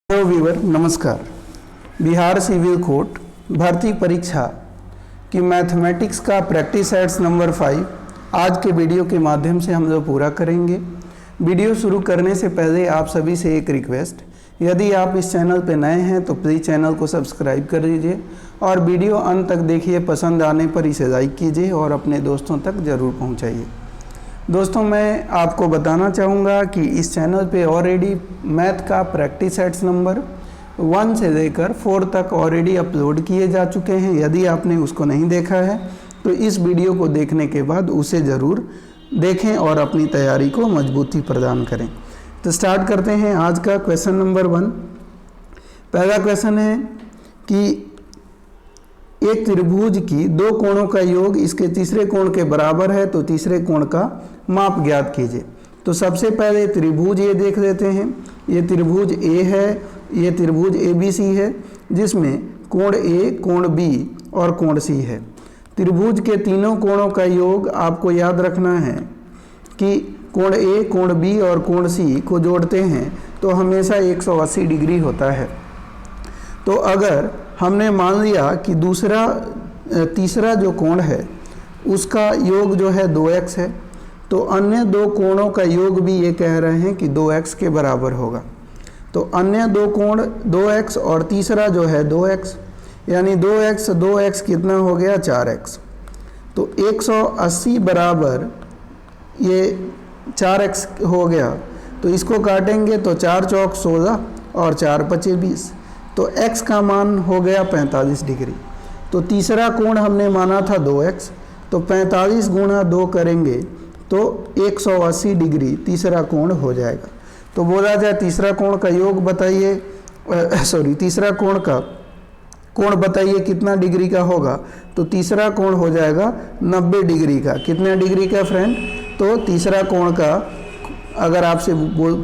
Hello viewer, नमस्कार। Bihar civil court भर्ती परीक्षा की मैथमेटिक्स का प्रैक्टिस सेट्स नंबर 5 आज के वीडियो के माध्यम से हम लोग पूरा करेंगे। वीडियो शुरू करने से पहले आप सभी से एक रिक्वेस्ट, यदि आप इस चैनल पर नए हैं तो प्लीज़ चैनल को सब्सक्राइब कर लीजिए और वीडियो अंत तक देखिए। पसंद आने पर इसे लाइक कीजिए और अपने दोस्तों तक ज़रूर पहुँचाइए। दोस्तों, मैं आपको बताना चाहूँगा कि इस चैनल पे ऑलरेडी मैथ का प्रैक्टिस सेट्स नंबर 1 से लेकर 4 तक ऑलरेडी अपलोड किए जा चुके हैं। यदि आपने उसको नहीं देखा है तो इस वीडियो को देखने के बाद उसे ज़रूर देखें और अपनी तैयारी को मजबूती प्रदान करें। तो स्टार्ट करते हैं आज का क्वेश्चन नंबर 1। पहला क्वेश्चन है कि एक त्रिभुज की दो कोणों का योग इसके तीसरे कोण के बराबर है, तो तीसरे कोण का माप ज्ञात कीजिए। तो सबसे पहले त्रिभुज ए देख लेते हैं। ये त्रिभुज ए है, ये त्रिभुज ABC है, जिसमें कोण ए, कोण B और कोण C है। त्रिभुज के तीनों कोणों का योग आपको याद रखना है कि कोण ए, कोण B और कोण C को जोड़ते हैं तो हमेशा 180 डिग्री होता है। तो अगर हमने मान लिया कि तीसरा जो कोण है उसका योग जो है 2x है, तो अन्य दो कोणों का योग भी ये कह रहे हैं कि 2x के बराबर होगा। तो अन्य दो कोण 2x और तीसरा जो है 2x, यानी 2x कितना हो गया 4x। तो 180 बराबर ये 4x हो गया, तो इसको काटेंगे तो 4 चौक 16 और 4 पचे 20, तो x का मान हो गया 45 डिग्री। तो तीसरा कोण हमने माना था 2x, तो 45 गुणा 2 करेंगे तो 180 डिग्री तीसरा कोण हो जाएगा। तो बोला जाए तीसरा कोण का योग बताइए, तीसरा कोण बताइए कितना डिग्री का होगा। तो तीसरा कोण हो जाएगा 90 डिग्री का। कितने डिग्री का फ्रेंड? तो तीसरा कोण का अगर आपसे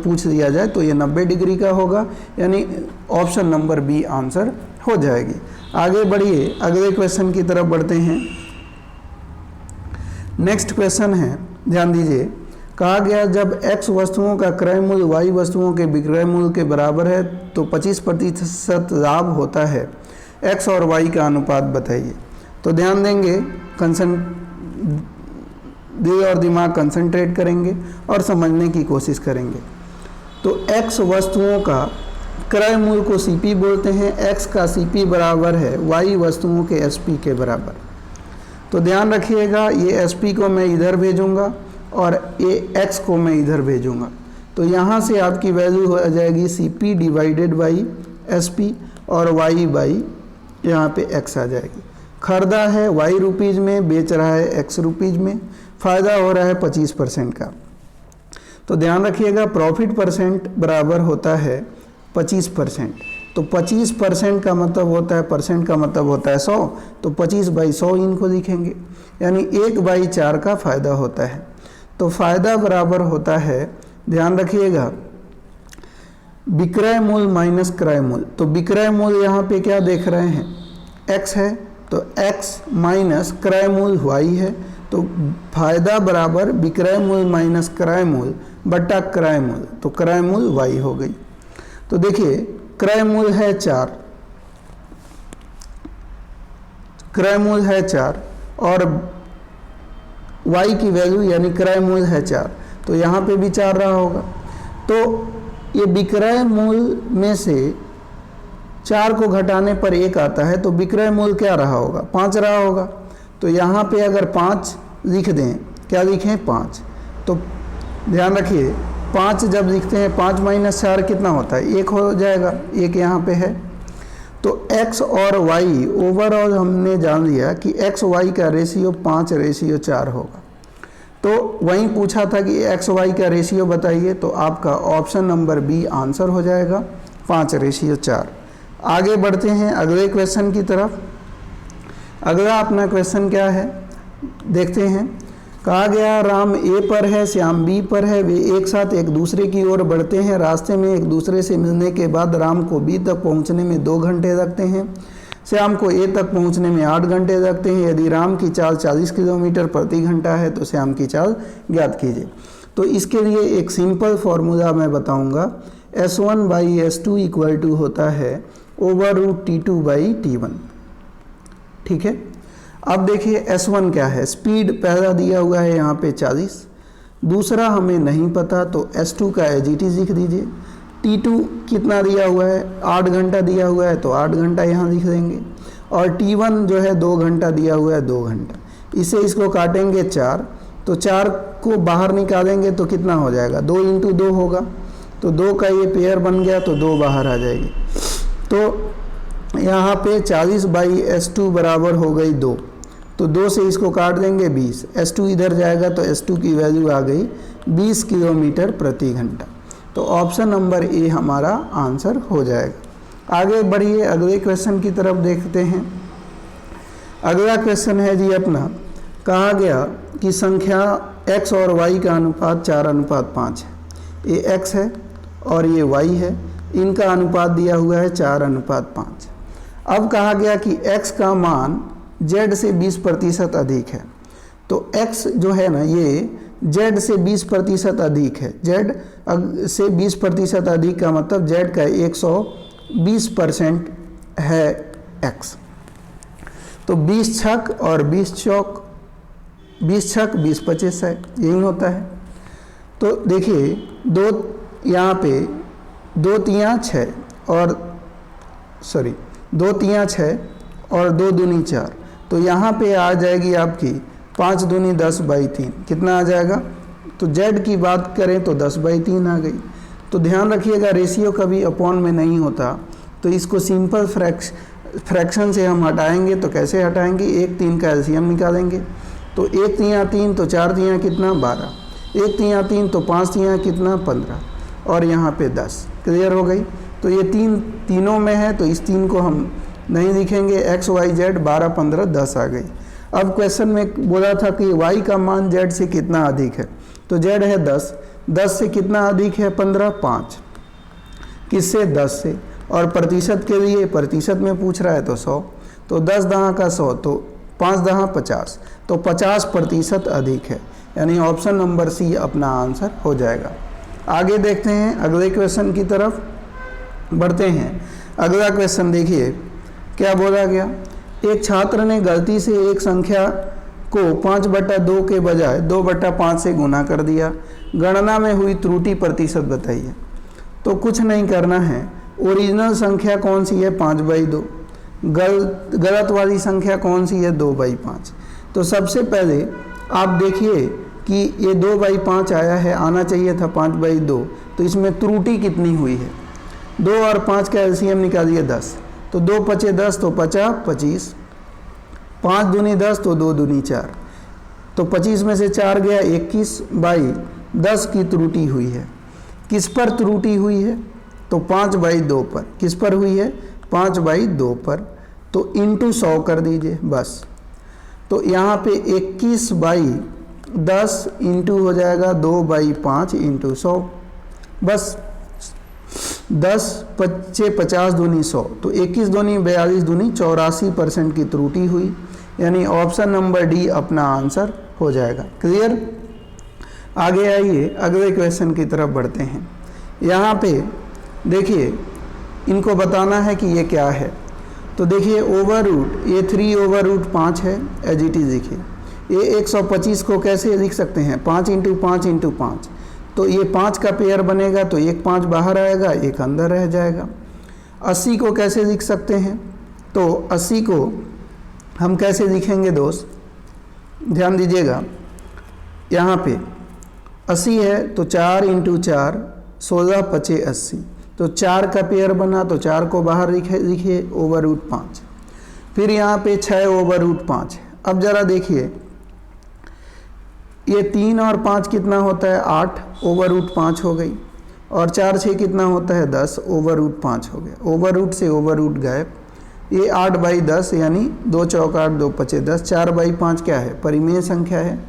पूछ लिया जाए तो ये 90 डिग्री का होगा, यानी ऑप्शन नंबर बी आंसर हो जाएगी। आगे बढ़िए, अगले क्वेश्चन की तरफ बढ़ते हैं। नेक्स्ट क्वेश्चन है, ध्यान दीजिए। कहा गया जब x वस्तुओं का क्रय मूल्य y वस्तुओं के विक्रय मूल्य के बराबर है तो 25% लाभ होता है। x और y का अनुपात बताइए। तो ध्यान देंगे, दिल और दिमाग कंसंट्रेट करेंगे और समझने की कोशिश करेंगे। तो x वस्तुओं का क्रय मूल्य को CP बोलते हैं। x का CP बराबर है y वस्तुओं के SP के बराबर। तो ध्यान रखिएगा, ये SP को मैं इधर भेजूंगा और ये x को मैं इधर भेजूंगा। तो यहाँ से आपकी वैल्यू हो जाएगी CP डिवाइडेड बाई SP और y बाई यहाँ पे x आ जाएगी। खरीदा है y रुपीज़ में, बेच रहा है x रुपीज़ में, फ़ायदा हो रहा है 25% का। तो ध्यान रखिएगा, प्रॉफिट परसेंट बराबर होता है 25%। तो 25% का मतलब होता है, परसेंट का मतलब होता है 100, तो 25/100 इनको लिखेंगे, यानी 1/4 का फ़ायदा होता है। तो फ़ायदा बराबर होता है, ध्यान रखिएगा, विक्रय मूल्य माइनस क्रय मूल्य। तो विक्रय मूल्य यहाँ पे क्या देख रहे हैं, x है, तो x माइनस क्रय मूल्य y है। तो फायदा बराबर विक्रय मूल्य माइनस क्रय मूल्य बटा क्रय मूल्य, तो क्रय मूल्य y हो गई। तो देखिए, क्रय मूल्य है 4, क्रय मूल्य है 4 और y की वैल्यू यानी क्रय मूल्य है 4, तो यहाँ पे भी 4 रहा होगा। तो ये विक्रय मूल्य में से 4 को घटाने पर 1 आता है, तो विक्रय मूल्य क्या रहा होगा, 5 रहा होगा। तो यहाँ पे अगर 5 लिख दें, क्या लिखें 5, तो ध्यान रखिए 5 जब लिखते हैं 5 - 4 कितना होता है, 1 हो जाएगा, 1 यहाँ पे है। तो x और y ओवरऑल हमने जान लिया कि x y का रेशियो 5:4 होगा। तो वहीं पूछा था कि x y का रेशियो बताइए, तो आपका ऑप्शन नंबर बी आंसर हो जाएगा 5:4। आगे बढ़ते हैं अगले क्वेश्चन की तरफ। अगला अपना क्वेश्चन क्या है देखते हैं। कहा गया राम A पर है, श्याम B पर है, वे एक साथ एक दूसरे की ओर बढ़ते हैं। रास्ते में एक दूसरे से मिलने के बाद राम को B तक पहुंचने में 2 घंटे लगते हैं, श्याम को A तक पहुंचने में 8 घंटे लगते हैं। यदि राम की चाल 40 किलोमीटर प्रति घंटा है तो श्याम की चाल ज्ञात कीजिए। तो इसके लिए एक सिंपल फॉर्मूला मैं बताऊंगा। S1 by S2 equal to होता है over root T2 by T1। ठीक है, अब देखिए S1 क्या है, स्पीड पहला दिया हुआ है यहाँ पे 40, दूसरा हमें नहीं पता तो S2 का एज इट इज लिख दीजिए। T2 कितना दिया हुआ है, 8 घंटा दिया हुआ है तो 8 घंटा यहाँ लिख देंगे, और T1 जो है 2 घंटा दिया हुआ है 2 घंटा, इसे इसको काटेंगे 4, तो 4 को बाहर निकालेंगे तो कितना हो जाएगा, 2 इंटू 2 होगा, तो 2 का ये पेयर बन गया तो 2 बाहर आ जाएगी। तो यहाँ पे 40 बाई S2 बराबर हो गई 2, तो 2 से इसको काट देंगे 20, S2 इधर जाएगा तो S2 की वैल्यू आ गई 20 किलोमीटर प्रति घंटा। तो ऑप्शन नंबर ए हमारा आंसर हो जाएगा। आगे बढ़िए, अगले क्वेश्चन की तरफ देखते हैं। अगला क्वेश्चन है जी अपना, कहा गया कि संख्या x और y का अनुपात 4:5 है। ये x है और ये y है, इनका अनुपात दिया हुआ है 4:5। अब कहा गया कि x का मान z से 20% अधिक है, तो x जो है ना ये z से 20% अधिक है, z से 20% अधिक का मतलब z का 120% है x। तो 20 छक और 20 चौक, 20 छक 20 25 है, यही होता है। तो देखिए दो यहाँ पे 2 तियाँ 6 और 2 तियाँ 6 और 2 दूनी 4, तो यहाँ पे आ जाएगी आपकी 5 दूनी 10 बाई 3, कितना आ जाएगा, तो z की बात करें तो 10 बाई 3 आ गई। तो ध्यान रखिएगा रेशियो कभी अपॉन में नहीं होता, तो इसको सिंपल फ्रैक्शन से हम हटाएंगे। तो कैसे हटाएंगे, 1 3 का एलसीएम निकालेंगे, तो 1 तियाँ 3 तो 4 तियाँ कितना 12, 1 तियाँ 3 तो 5 तियाँ कितना 15, और यहाँ पे 10। क्लियर हो गई। तो ये तीनों में है तो इस 3 को हम नहीं लिखेंगे, x y z 12 15 10 आ गई। अब क्वेश्चन में बोला था कि y का मान z से कितना अधिक है, तो z है 10, 10 से कितना अधिक है 15 5, किससे 10 से, और प्रतिशत के लिए प्रतिशत में पूछ रहा है तो 100, तो 10 दहाँ का 100 तो 5 दहाँ 50, तो 50% अधिक है, यानी ऑप्शन नंबर सी अपना आंसर हो जाएगा। आगे देखते हैं, अगले क्वेश्चन की तरफ बढ़ते हैं। अगला क्वेश्चन देखिए क्या बोला गया, एक छात्र ने गलती से एक संख्या को 5/2 के बजाय 2/5 से गुना कर दिया, गणना में हुई त्रुटि प्रतिशत बताइए। तो कुछ नहीं करना है, ओरिजिनल संख्या कौन सी है 5/2, गलत वाली संख्या कौन सी है 2/5। तो सबसे पहले आप देखिए कि ये 2/5 आया है, आना चाहिए था 5/2, तो इसमें त्रुटि कितनी हुई है, 2 और 5 का एलसीएम निकालिए 10, तो 2 पचे 10 तो 50 25, 5 दूनी 10 तो 2 दूनी 4, तो 25 में से 4 गया 21/10 की त्रुटि हुई है। किस पर त्रुटि हुई है, तो 5/2 पर। किस पर हुई है 5/2 पर, तो इंटू 100 कर दीजिए बस। तो यहाँ पे 21/10 इंटू हो जाएगा 2/5 इंटू 100, बस 10 पच्चे 50 दूनी 100, तो 21 दूनी 42 दूनी 84% की त्रुटि हुई, यानी ऑप्शन नंबर डी अपना आंसर हो जाएगा। क्लियर। आगे आइए अगले क्वेश्चन की तरफ बढ़ते हैं। यहाँ पे देखिए इनको बताना है कि ये क्या है। तो देखिए ओवर रूट, ये 3/5 है, एज इट इज लिखिए। ये 125 को कैसे लिख सकते हैं 5 इंटू 5 इंटू 5, तो ये 5 का पेयर बनेगा, तो एक 5 बाहर आएगा एक अंदर रह जाएगा। 80 को कैसे लिख सकते हैं, तो 80 को हम कैसे लिखेंगे दोस्त, ध्यान दीजिएगा। यहाँ पे 80 है तो 4 इंटू 4 16 पचे 80, तो 4 का पेयर बना, तो 4 को बाहर लिखिए ओवर रूट 5। फिर यहाँ पे 6/5 है। अब ज़रा देखिए ये 3 और 5 कितना होता है 8/5 हो गई, और 4 6 कितना होता है 10/5 हो गया। ओवर रूट से ओवर रूट गायब। ये 8/10 यानी 2 चौक 8 2 पचे 10, 4/5 क्या है परिमेय संख्या है,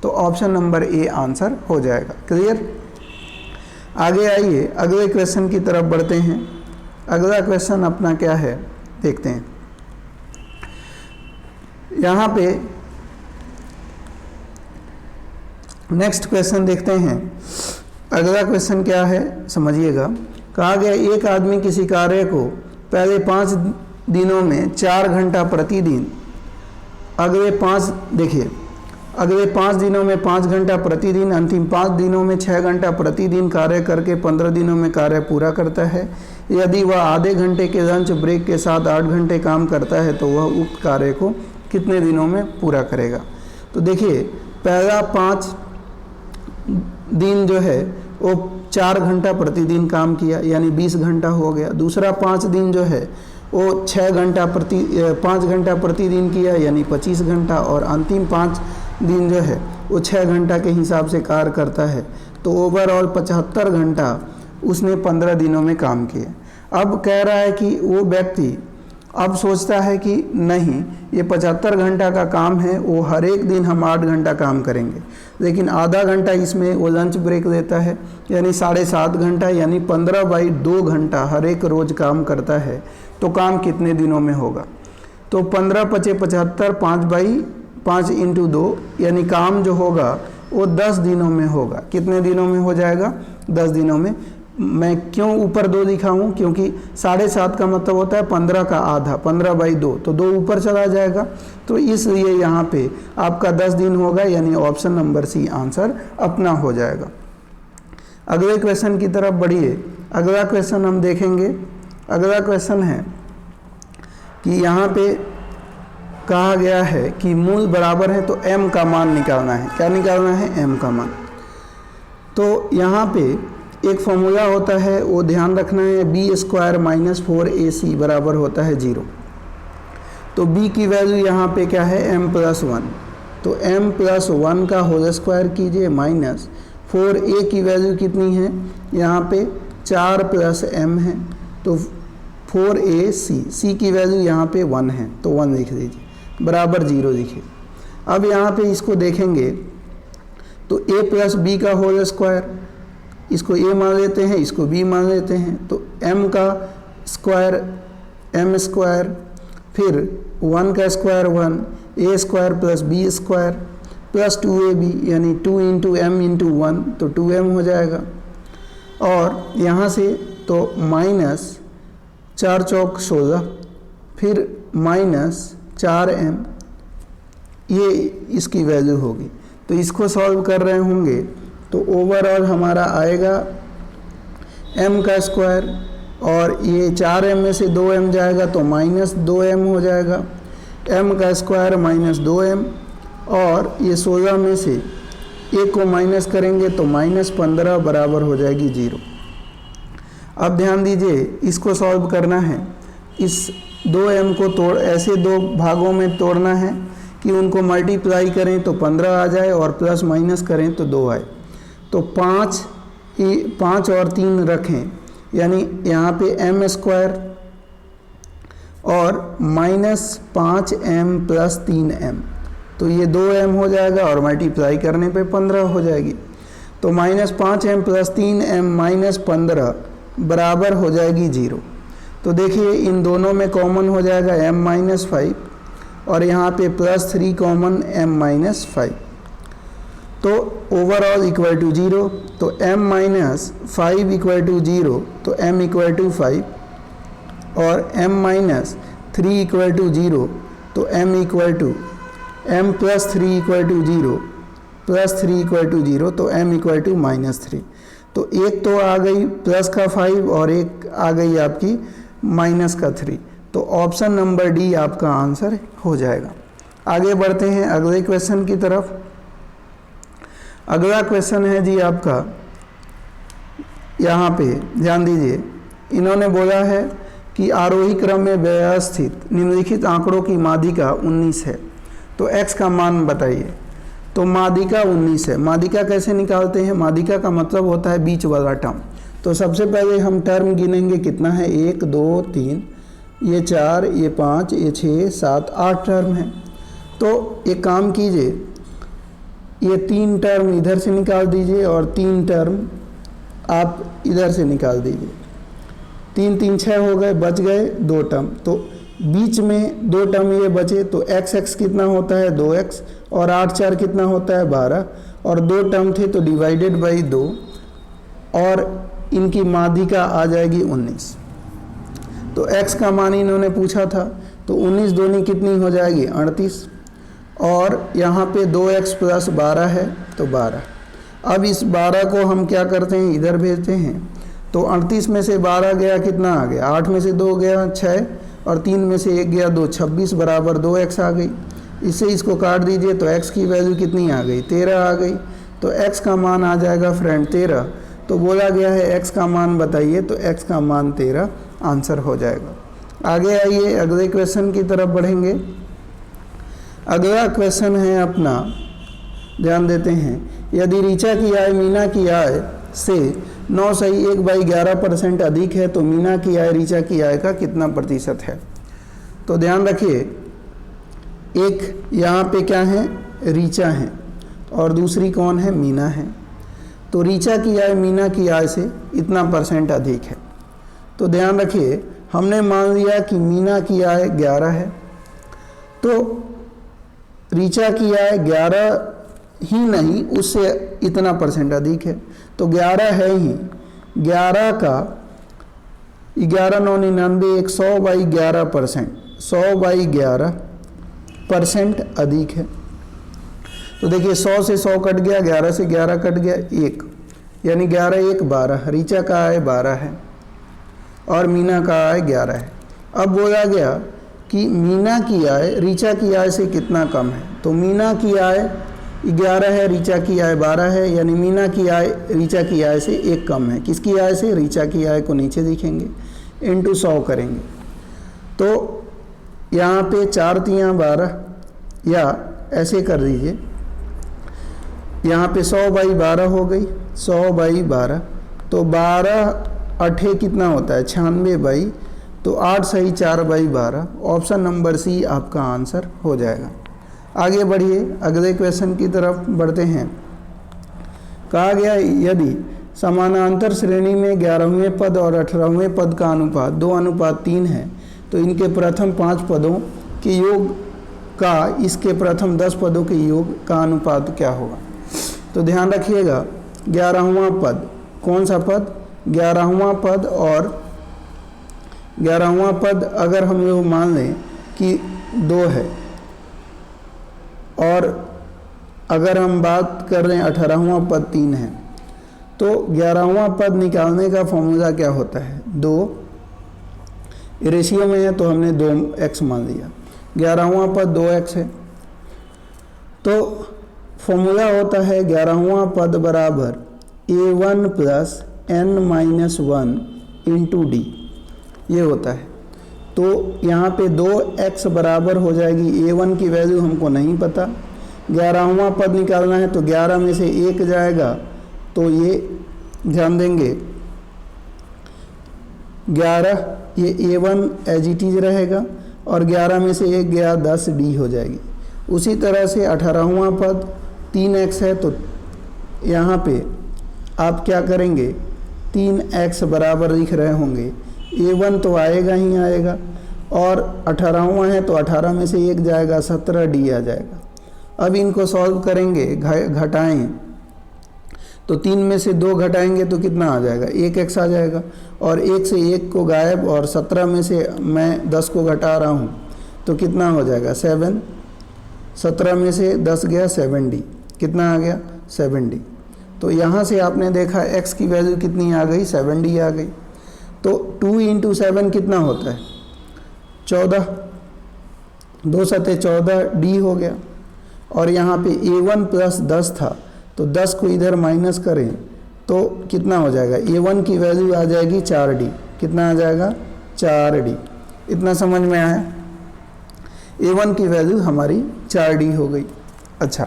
तो ऑप्शन नंबर ए आंसर हो जाएगा। क्लियर। आगे आइए अगले क्वेश्चन की तरफ बढ़ते हैं। अगला क्वेश्चन अपना क्या है देखते हैं। यहाँ पे नेक्स्ट क्वेश्चन देखते हैं। अगला क्वेश्चन क्या है समझिएगा। कहा गया एक आदमी किसी कार्य को पहले 5 दिनों में 4 घंटा प्रतिदिन, अगले 5 दिनों में 5 घंटा प्रतिदिन, अंतिम 5 दिनों में 6 घंटा प्रतिदिन कार्य करके 15 दिनों में कार्य पूरा करता है। यदि वह आधे घंटे के लंच ब्रेक के साथ 8 घंटे काम करता है तो वह उक्त कार्य को कितने दिनों में पूरा करेगा। तो देखिए, पहला 5 दिन जो है वो 4 घंटा प्रतिदिन काम किया, यानी 20 घंटा हो गया। दूसरा 5 दिन जो है वो 5 घंटा प्रतिदिन किया, यानी 25 घंटा। और अंतिम 5 दिन जो है वो 6 घंटा के हिसाब से कार्य करता है। तो ओवरऑल 75 घंटा उसने 15 दिनों में काम किए। अब कह रहा है कि वो व्यक्ति अब सोचता है कि नहीं, ये 75 घंटा का काम है, वो हर एक दिन हम 8 घंटा काम करेंगे, लेकिन आधा घंटा इसमें वो लंच ब्रेक देता है, यानी 7.5 घंटा, यानी 15/2 घंटा हर एक रोज़ काम करता है। तो काम कितने दिनों में होगा? तो 15 × 5 = 75, 5/5 × 2, यानी काम जो होगा वो 10 दिनों में होगा। कितने दिनों में हो जाएगा? 10 दिनों में। मैं क्यों ऊपर 2 लिखा हूँ? क्योंकि 7.5 का मतलब होता है 15 का आधा, 15/2, तो 2 ऊपर चला जाएगा, तो इसलिए यहाँ पे आपका 10 दिन होगा, यानी ऑप्शन नंबर सी आंसर अपना हो जाएगा। अगले क्वेश्चन की तरफ बढ़िए। अगला क्वेश्चन हम देखेंगे। अगला क्वेश्चन है कि यहाँ पे कहा गया है कि मूल बराबर है तो m का मान निकालना है। क्या निकालना है? m का मान। तो यहाँ पे एक फॉर्मूला होता है, वो ध्यान रखना है, b² - 4ac बराबर होता है 0। तो b की वैल्यू यहाँ पे क्या है? m+1। तो m+1 का होल स्क्वायर कीजिए, माइनस 4a की वैल्यू कितनी है? यहाँ पे 4 + m है, तो 4ac। c की वैल्यू यहाँ पे 1 है, तो 1 लिख दीजिए, बराबर 0 लिखिए। अब यहाँ पे इसको देखेंगे तो a + b का होल स्क्वायर, इसको a मान लेते हैं, इसको b मान लेते हैं, तो m का स्क्वायर m², फिर 1 का स्क्वायर 1, a² + b² + 2ab, यानी 2 × m × 1, तो 2m हो जाएगा। और यहाँ से तो -4 × 4 = 16, फिर -4m, ये इसकी वैल्यू होगी। तो इसको सॉल्व कर रहे होंगे तो ओवरऑल हमारा आएगा m का स्क्वायर, और ये 4m में से 2m जाएगा तो -2m हो जाएगा, m का स्क्वायर -2m, और ये 16 में से 1 को माइनस करेंगे तो -15 बराबर हो जाएगी 0। अब ध्यान दीजिए, इसको सॉल्व करना है। इस 2m को ऐसे 2 भागों में तोड़ना है कि उनको मल्टीप्लाई करें तो 15 आ जाए और प्लस माइनस करें तो 2 आए। तो 5 और 3 रखें, यानी यहाँ पे m² और -5m + 3m, तो ये 2m हो जाएगा और मल्टीप्लाई करने पे 15 हो जाएगी। तो -5m + 3m -15 बराबर हो जाएगी 0। तो देखिए, इन दोनों में कॉमन हो जाएगा m-5, और यहाँ पे +3 कॉमन m-5, तो ओवरऑल इक्वल टू 0। तो m-5 = 0, तो m = 5, और m-3 = 0, तो m + 0, m+3 = 0, +3 = 0, तो m = -3। तो एक तो आ गई प्लस का 5 और एक आ गई आपकी -3। तो ऑप्शन नंबर डी आपका आंसर हो जाएगा। आगे बढ़ते हैं अगले क्वेश्चन की तरफ। अगला क्वेश्चन है जी आपका, यहाँ पे ध्यान दीजिए, इन्होंने बोला है कि आरोही क्रम में व्यवस्थित निम्नलिखित आंकड़ों की माध्यिका 19 है, तो x का मान बताइए। तो माध्यिका 19 है। माध्यिका कैसे निकालते हैं? माध्यिका का मतलब होता है बीच वाला टर्म। तो सबसे पहले हम टर्म गिनेंगे, कितना है? 1 2 3, ये 4, ये 5, ये 6 7 8 टर्म है। तो एक काम कीजिए, ये 3 टर्म इधर से निकाल दीजिए और 3 टर्म आप इधर से निकाल दीजिए। 3 3 6 हो गए, बच गए 2 टर्म। तो बीच में 2 टर्म ये बचे, तो x कितना होता है? 2x, और 8 4 कितना होता है? 12, और 2 टर्म थे तो डिवाइडेड बाई 2, और इनकी माध्यिका आ जाएगी 19। तो x का मान इन्होंने पूछा था, तो 19 दूनी कितनी हो जाएगी 38, और यहाँ पे 2x + 12 है तो 12। अब इस 12 को हम क्या करते हैं, इधर भेजते हैं। तो 38 में से 12 गया, कितना आ गया, 8 में से 2 गया 6, और 3 में से 1 गया 2, 26 बराबर 2x आ गई। इससे इसको काट दीजिए तो x की वैल्यू कितनी आ गई, 13 आ गई। तो x का मान आ जाएगा फ्रेंड 13। तो बोला गया है x का मान बताइए, तो x का मान 13 आंसर हो जाएगा। आगे आइए अगले क्वेश्चन की तरफ बढ़ेंगे। अगला क्वेश्चन है अपना, ध्यान देते हैं। यदि ऋचा की आय मीना की आय से 9.1/11% अधिक है तो मीना की आय ऋचा की आय का कितना प्रतिशत है। तो ध्यान रखिए, एक यहाँ पे क्या है, ऋचा है, और दूसरी कौन है, मीना है। तो ऋचा की आय मीना की आय से इतना % अधिक है। तो ध्यान रखिए, हमने मान लिया कि मीना की आय 11 है, तो ऋचा की आय 11 ही नहीं, उससे इतना % अधिक है। तो 11 है ही, 11 का 11 9 99, 100/11%, 100/11% अधिक है। तो देखिए 100 से 100 कट गया, 11 से 11 कट गया, 1, यानी 11 1 12। ऋचा का आय 12 है और मीना का आय 11 है। अब बोला गया कि मीना की आय ऋचा की आय से कितना कम है। तो मीना की आय 11 है, ऋचा की आय 12 है, यानी मीना की आय ऋचा की आय से 1 कम है। किसकी आय से, ऋचा की आय को नीचे लिखेंगे, इनटू 100 करेंगे। तो यहाँ पे 4 तियाँ 12, या ऐसे कर दीजिए, यहाँ पे 100/12 हो गई, 100/12। तो 12 8 कितना होता है, 96 तो 8 सही 4/12। ऑप्शन नंबर सी आपका आंसर हो जाएगा। आगे बढ़िए, अगले क्वेश्चन की तरफ बढ़ते हैं। कहा गया यदि समानांतर श्रेणी में 11वें पद और 18वें पद का अनुपात 2:3 है तो इनके प्रथम 5 पदों के योग का इसके प्रथम 10 पदों के योग का अनुपात क्या होगा। तो ध्यान रखिएगा, 11वां पद, कौन सा पद, 11वां पद, और 11वां पद अगर हम लोग मान लें कि 2 है, और अगर हम बात कर रहे हैं 18वां पद 3 है, तो 11वां पद निकालने का फॉर्मूला क्या होता है, 2 रेशियो में है तो हमने 2x मान लिया। 11वां पद 2x है, तो फॉर्मूला होता है 11वां पद बराबर a1 + n-1 × d, ये होता है। तो यहाँ पे 2x बराबर हो जाएगी, a1 की वैल्यू हमको नहीं पता, 11वां पद निकालना है तो 11 में से 1 जाएगा, तो ये ध्यान देंगे 11, ये a1 एज इट इज रहेगा, और 11 में से 1 गया 10 d हो जाएगी। उसी तरह से 18वां पद 3x है, तो यहाँ पे आप क्या करेंगे, 3x बराबर लिख रहे होंगे, a1 तो आएगा ही आएगा, और 18वां है तो 18 में से 1 जाएगा, 17 d आ जाएगा। अब इनको सॉल्व करेंगे, घटाएं, तो 3 में से 2 घटाएंगे तो कितना आ जाएगा, 1x आ जाएगा, और 1 से 1 को गायब, और 17 में से मैं 10 को घटा रहा हूँ तो कितना हो जाएगा, 7। 17 में से 10 गया 7d, कितना आ गया, 7d। तो यहाँ से आपने देखा x की वैल्यू कितनी आ गई, 7d आ गई। तो 2 × 7 कितना होता है, 14, 2 सते 14d हो गया। और यहाँ पे a1 + 10 था, तो 10 को इधर माइनस करें तो कितना हो जाएगा, a1 की वैल्यू आ जाएगी 4d, कितना आ जाएगा, 4d। इतना समझ में आया, a1 की वैल्यू हमारी 4d हो गई। अच्छा,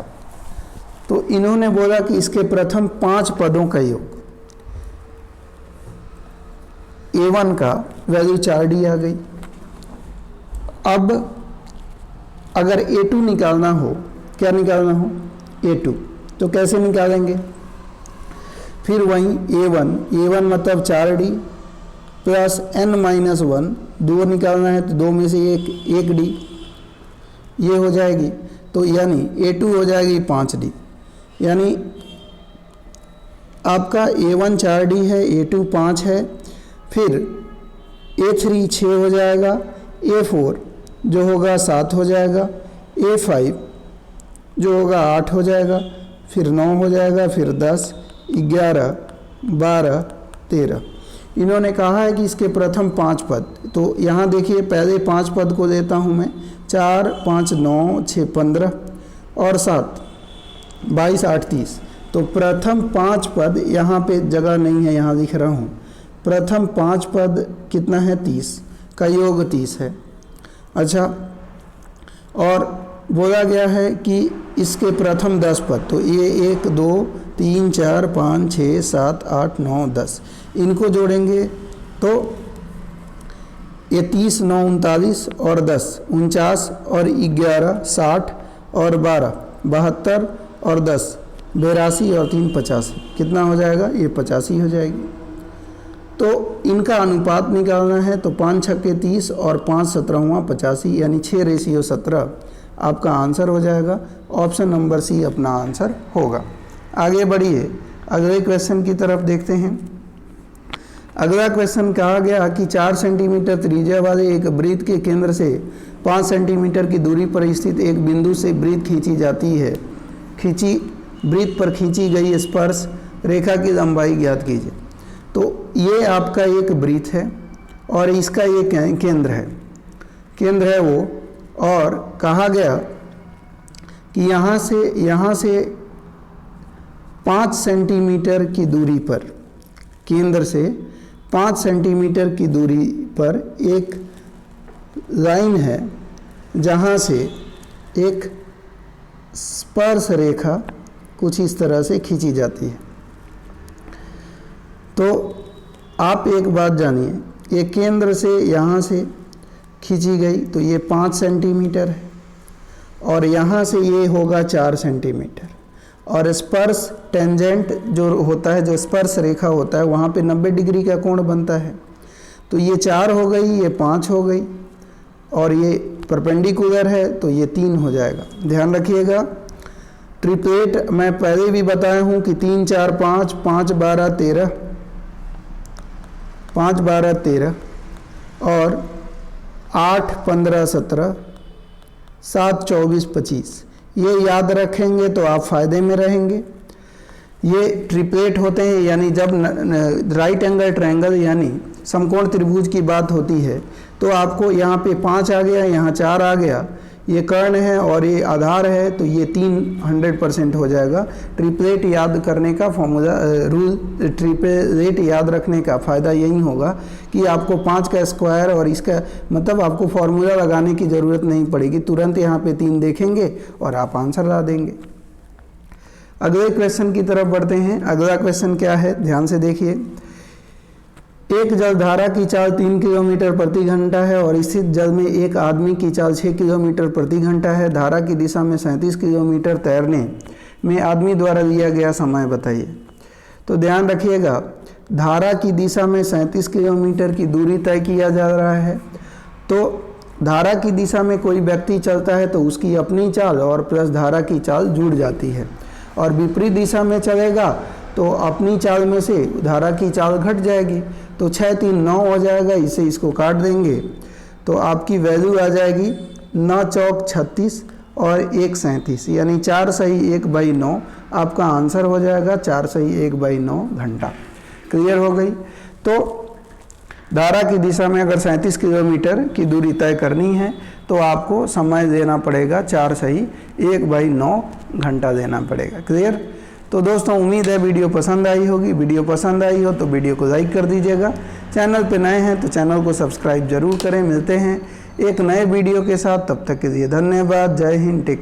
तो इन्होंने बोला कि इसके प्रथम 5 पदों का योग, a1 का वैल्यू 4d आ गई। अब अगर a2 निकालना हो, क्या निकालना हो, a2, तो कैसे निकालेंगे, फिर वहीं a1 मतलब 4d प्लस n-1, 2 निकालना है तो 2 में से 1d, ये हो जाएगी। तो यानी a2 हो जाएगी 5d, यानी आपका A1 4D है, A2 5 है, फिर A3 6 हो जाएगा, A4 जो होगा 7 हो जाएगा, A5 जो होगा 8 हो जाएगा, फिर 9 हो जाएगा, फिर 10, 11, 12, 13। इन्होंने कहा है कि इसके प्रथम 5 पद, तो यहाँ देखिए पहले 5 पद को देता हूँ मैं, 4, 5, 9, 6, 15 और 7, 22, 8, 30। तो प्रथम 5 पद, यहाँ पे जगह नहीं है, यहाँ लिख रहा हूँ, प्रथम 5 पद कितना है, 30 का योग 30 है। अच्छा, और बोला गया है कि इसके प्रथम 10 पद, तो ये 1, 2, 3, 4, 5, 6, 7, 8, 9, 10, इनको जोड़ेंगे तो ये 30, 9, 39 और 10, 49 और 11, 60 और 12, 72 और 10, 82 और 3, 85। कितना हो जाएगा, ये 85 हो जाएगी। तो इनका अनुपात निकालना है, तो 5 छक्के 30 और 5 17वां 85, यानी 6:17 आपका आंसर हो जाएगा। ऑप्शन नंबर सी अपना आंसर होगा। आगे बढ़िए, अगले क्वेश्चन की तरफ देखते हैं। अगला क्वेश्चन कहा गया कि 4 सेंटीमीटर त्रिज्या वाले एक वृत्त के केंद्र से 5 सेंटीमीटर की दूरी पर स्थित एक बिंदु से वृत्त खींची जाती है। वृत्त पर खींची गई स्पर्श रेखा की लंबाई ज्ञात कीजिए। तो ये आपका एक वृत्त है और इसका ये केंद्र है वो, और कहा गया कि यहाँ से 5 सेंटीमीटर की दूरी पर, केंद्र से 5 सेंटीमीटर की दूरी पर एक लाइन है जहाँ से एक स्पर्श रेखा कुछ इस तरह से खींची जाती है। तो आप एक बात जानिए, ये केंद्र से यहाँ से खींची गई तो ये 5 सेंटीमीटर है और यहाँ से ये होगा 4 सेंटीमीटर, और स्पर्श टेंजेंट जो होता है, जो स्पर्श रेखा होता है, वहाँ पे 90 डिग्री का कोण बनता है। तो ये 4 हो गई, ये 5 हो गई, और ये परपेंडिकुलर है तो ये 3 हो जाएगा। ध्यान रखिएगा, ट्रिपलेट मैं पहले भी बताया हूँ कि 3, 4, 5, 5, 12, 13, 5, 12, 13 और 8, 15, 17, 7, 24, 25, ये याद रखेंगे तो आप फायदे में रहेंगे। ये ट्रिपलेट होते हैं, यानी जब राइट एंगल ट्रायंगल यानी समकोण त्रिभुज की बात होती है तो आपको यहाँ पे 5 आ गया, यहाँ 4 आ गया, ये कर्ण है और ये आधार है, तो ये 3 100% हो जाएगा। ट्रिपलेट याद करने का फॉर्मूला रूल, ट्रिपलेट याद रखने का फ़ायदा यही होगा कि आपको 5 का स्क्वायर और इसका मतलब आपको फॉर्मूला लगाने की ज़रूरत नहीं पड़ेगी, तुरंत यहाँ पे 3 देखेंगे और आप आंसर ला देंगे। अगले क्वेश्चन की तरफ बढ़ते हैं। अगला क्वेश्चन क्या है, ध्यान से देखिए। एक जलधारा की चाल 3 किलोमीटर प्रति घंटा है और स्थित जल में एक आदमी की चाल 6 किलोमीटर प्रति घंटा है। धारा की दिशा में 37 किलोमीटर तैरने में आदमी द्वारा लिया गया समय बताइए। तो ध्यान रखिएगा, धारा की दिशा में 37 किलोमीटर की दूरी तय किया जा रहा है। तो धारा की दिशा में कोई व्यक्ति चलता है तो उसकी अपनी चाल और प्लस धारा की चाल जुड़ जाती है, और विपरीत दिशा में चलेगा तो अपनी चाल में से धारा की चाल घट जाएगी। तो 6, 3, 9 हो जाएगा, इसे इसको काट देंगे तो आपकी वैल्यू आ जाएगी 9 चौक 36 और 1 37, यानी 4 सही 1/9 आपका आंसर हो जाएगा। 4 सही 1/9 घंटा। क्लियर हो गई। तो धारा की दिशा में अगर 37 किलोमीटर की दूरी तय करनी है तो आपको समय देना पड़ेगा 4 सही 1/9 घंटा देना पड़ेगा। क्लियर। तो दोस्तों उम्मीद है वीडियो पसंद आई होगी। वीडियो पसंद आई हो तो वीडियो को लाइक कर दीजिएगा। चैनल पे नए हैं तो चैनल को सब्सक्राइब जरूर करें। मिलते हैं एक नए वीडियो के साथ, तब तक के लिए धन्यवाद। जय हिंद। टेक